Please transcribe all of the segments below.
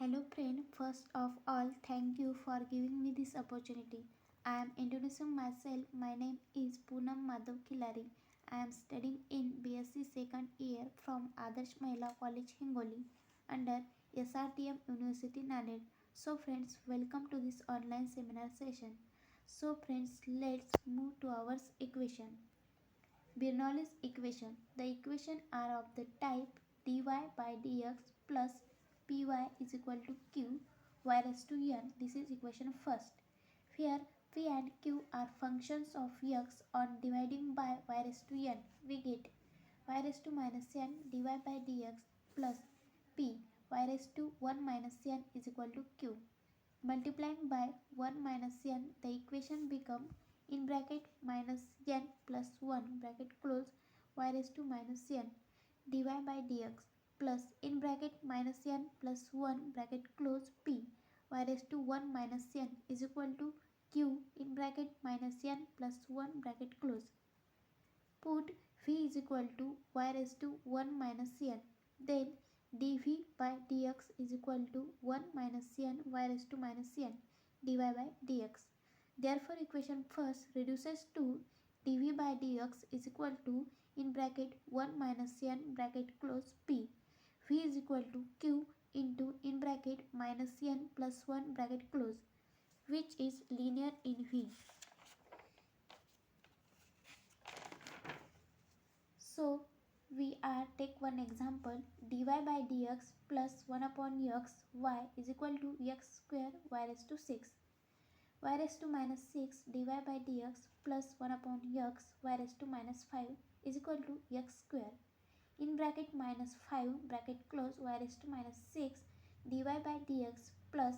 Hello friend, first of all thank you for giving me this opportunity. I am introducing myself. My name is Punam Madhav Khillari. I am studying in B.SC. second year from Adarsh Mahila College Hingoli under SRTM University Nanded. So friends, welcome to this online seminar session. So friends, let's move to our equation. Bernoulli's equation. The equation are of the type dy by dx plus py is equal to q y raised to n. This is equation first. Here p and q are functions of x on dividing by y raised to n. We get y raised to minus n dy by dx plus p y raised to 1 minus n is equal to q. Multiplying by 1 minus n, the equation become in bracket minus n plus 1 bracket close y raised to minus n dy by dx plus in bracket minus n plus 1 bracket close p y raised to 1 minus n is equal to q in bracket minus n plus 1 bracket close. Put v is equal to y raised to 1 minus n. Then dv by dx is equal to 1 minus n y raised to minus n dy by dx. Therefore, equation first reduces to dv by dx is equal to in bracket 1 minus n bracket close p. V is equal to q into in bracket minus n plus 1 bracket close, which is linear in V. So we are take one example. Dy by dx plus 1 upon x y is equal to x square y raised to 6. Y raised to minus 6 dy by dx plus 1 upon x y raised to minus 5 is equal to x square. In bracket minus 5 bracket close y raised to minus 6 dy by dx plus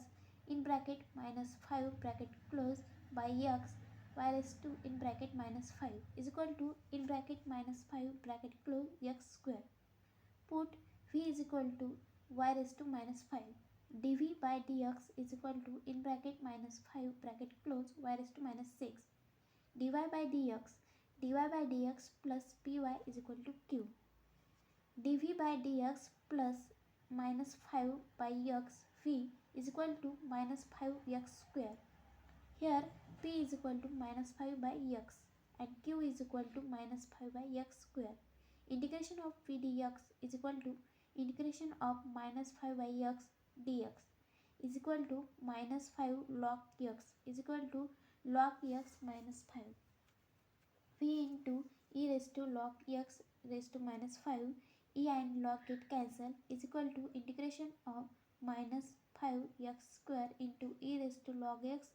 in bracket minus 5 bracket close by x y raised to in bracket minus 5 is equal to in bracket minus 5 bracket close x square. Put v is equal to y raised to minus 5. dv by dx is equal to in bracket minus 5 bracket close y raised to minus 6 dy by dx plus py is equal to q. dv by dx plus minus 5 by x v is equal to minus 5x square. Here p is equal to minus 5 by x and q is equal to minus 5 by x square. Integration of p dx is equal to integration of minus 5 by x dx is equal to minus 5 log x is equal to log x minus 5. V into e raised to log x raised to minus 5, e and log get cancelled is equal to integration of minus 5x square into e raised to log x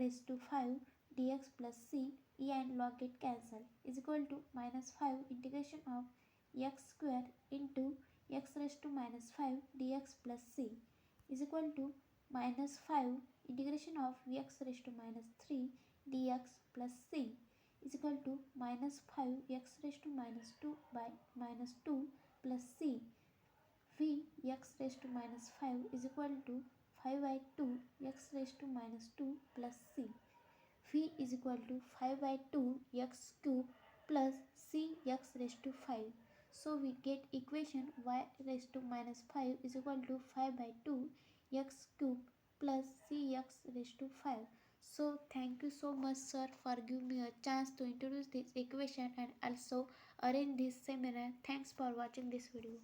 raised to 5 dx plus c, e and log get cancelled is equal to minus 5 integration of x square into x raised to minus 5 dx plus c is equal to minus 5 integration of x raised to minus 3 dx plus c is equal to minus 5 x raised to minus 2 by minus 2 plus c. V x raised to minus 5 is equal to 5 by 2 x raised to minus 2 plus c. V is equal to 5 by 2 x cube plus c x raised to 5. So we get equation y raised to minus 5 is equal to 5 by 2 x cube plus c x raised to 5. So thank you so much sir for giving me a chance to introduce this equation and also arrange this seminar. Thanks for watching this video.